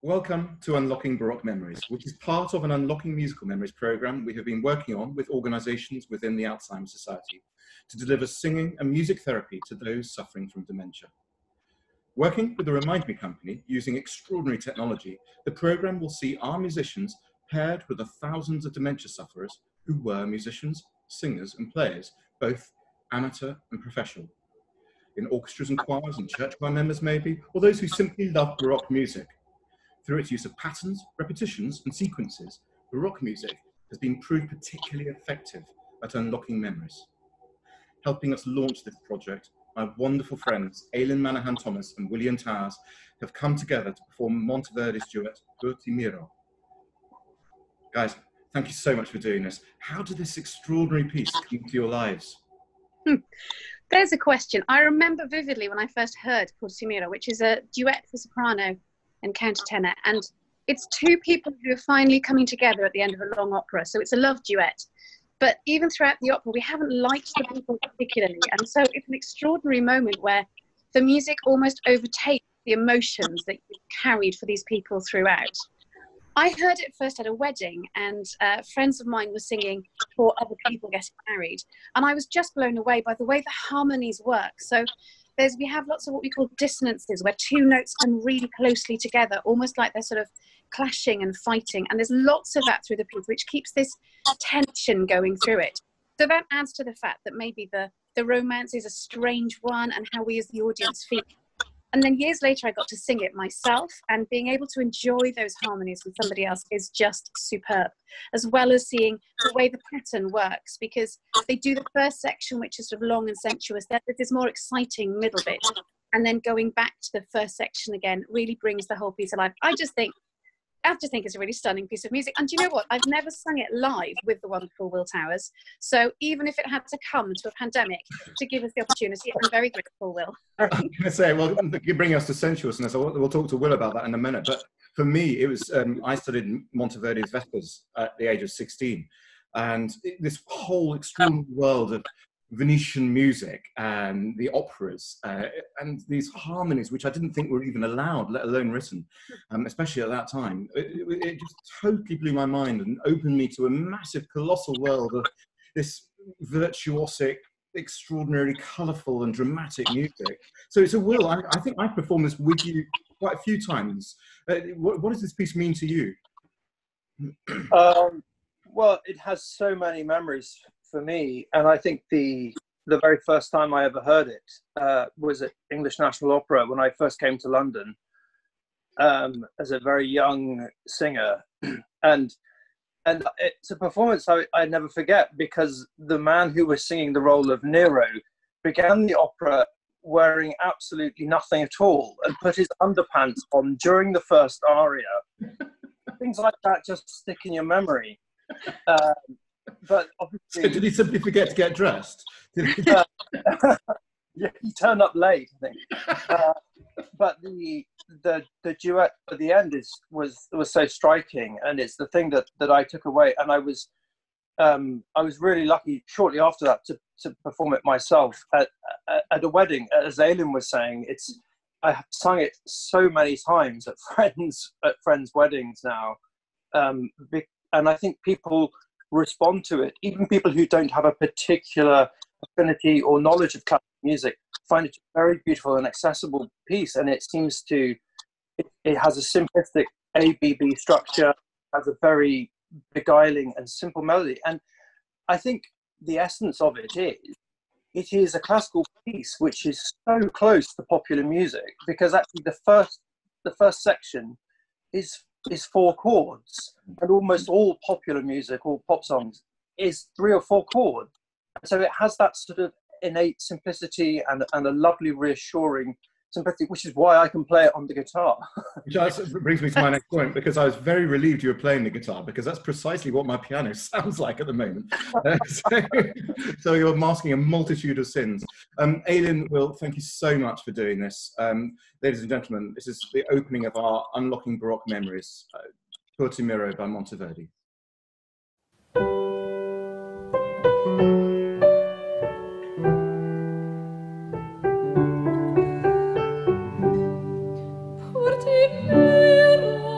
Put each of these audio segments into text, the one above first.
Welcome to Unlocking Baroque Memories, which is part of an Unlocking Musical Memories programme we have been working on with organisations within the Alzheimer's Society to deliver singing and music therapy to those suffering from dementia. Working with the Remind Me company using extraordinary technology, the programme will see our musicians paired with the thousands of dementia sufferers who were musicians, singers and players, both amateur and professional, in orchestras and choirs and church choir members maybe, or those who simply love Baroque music. Through its use of patterns, repetitions and sequences, Baroque music has been proved particularly effective at unlocking memories. Helping us launch this project, my wonderful friends Elin Manahan Thomas and William Towers have come together to perform Monteverdi's duet, Miro. Guys, thank you so much for doing this. How did this extraordinary piece come into your lives? There's a question. I remember vividly when I first heard Miro, which is a duet for soprano and countertenor, and it's two people who are finally coming together at the end of a long opera, so it's a love duet. But even throughout the opera we haven't liked the people particularly, and so it's an extraordinary moment where the music almost overtakes the emotions that you've carried for these people throughout. I heard it first at a wedding, and friends of mine were singing for other people getting married, and I was just blown away by the way the harmonies work. So we have lots of what we call dissonances, where two notes come really closely together, almost like they're sort of clashing and fighting. And there's lots of that through the piece, which keeps this tension going through it. So that adds to the fact that maybe the romance is a strange one and how we as the audience feel. And then years later, I got to sing it myself, and being able to enjoy those harmonies with somebody else is just superb, as well as seeing the way the pattern works, because they do the first section, which is sort of long and sensuous. Then there's this more exciting middle bit, and then going back to the first section again really brings the whole piece alive. I just think it's a really stunning piece of music. And do you know what? I've never sung it live with the wonderful Will Towers. So even if it had to come to a pandemic to give us the opportunity, I'm very grateful, Will. I'm going to say, well, you're bringing us to sensuousness. We'll talk to Will about that in a minute. But for me, it was, I studied Monteverdi's Vespers at the age of 16. And this whole extraordinary world of Venetian music and the operas and these harmonies, which I didn't think were even allowed, let alone written, especially at that time. It just totally blew my mind and opened me to a massive, colossal world of this virtuosic, extraordinarily colourful and dramatic music. So Will, I think I've performed this with you quite a few times. What does this piece mean to you? Well, it has so many memories for me, and I think the very first time I ever heard it was at English National Opera when I first came to London as a very young singer, and it's a performance I never forget, because the man who was singing the role of Miro began the opera wearing absolutely nothing at all and put his underpants on during the first aria. Things like that just stick in your memory. But obviously, so did he simply forget to get dressed? Yeah, he turned up late, I think. But the duet at the end was so striking, and it's the thing that I took away. And I was really lucky shortly after that to perform it myself at a wedding. As Elin was saying, I have sung it so many times at friends' weddings now, and I think people respond to it. Even people who don't have a particular affinity or knowledge of classical music find it a very beautiful and accessible piece, and it seems to it has a simplistic ABB structure, has a very beguiling and simple melody, and I think the essence of it is a classical piece which is so close to popular music, because actually the first section is 4 chords, and almost all popular music, all pop songs, is 3 or 4 chords. So it has that sort of innate simplicity and a lovely, reassuring simplicity, which is why I can play it on the guitar. Which brings me to my next point, because I was very relieved you were playing the guitar, because that's precisely what my piano sounds like at the moment. So you're masking a multitude of sins. Elin, Will, thank you so much for doing this. Ladies and gentlemen, this is the opening of our Unlocking Baroque Memories, Miro by Monteverdi. Miro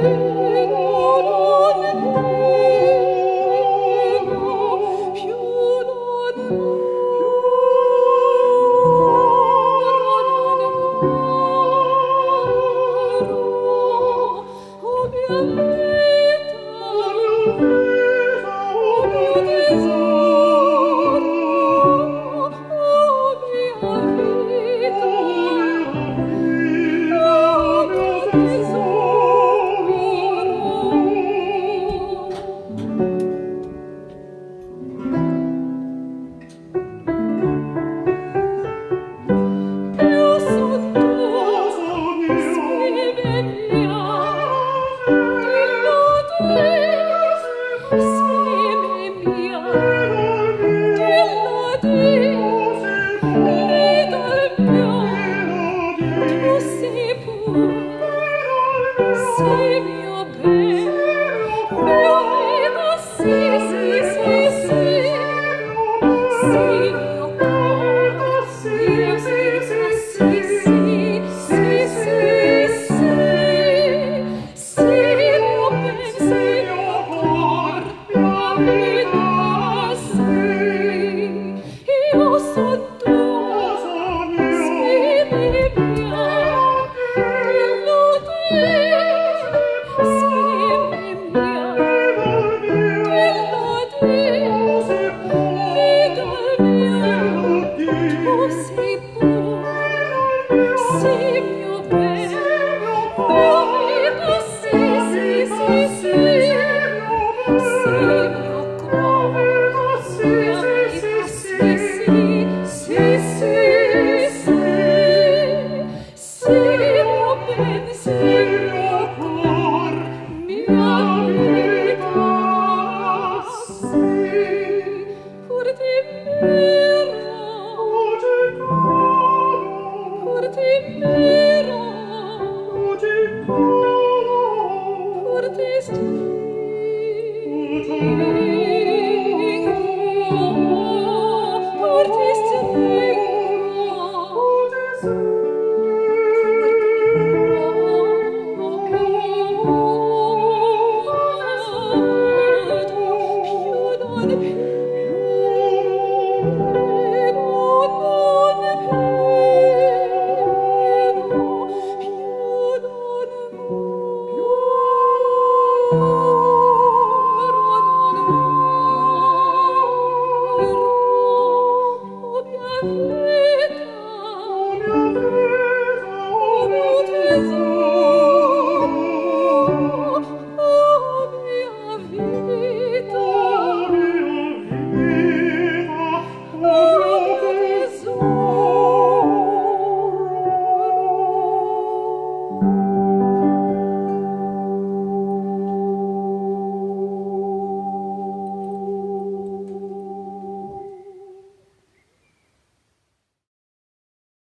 Pour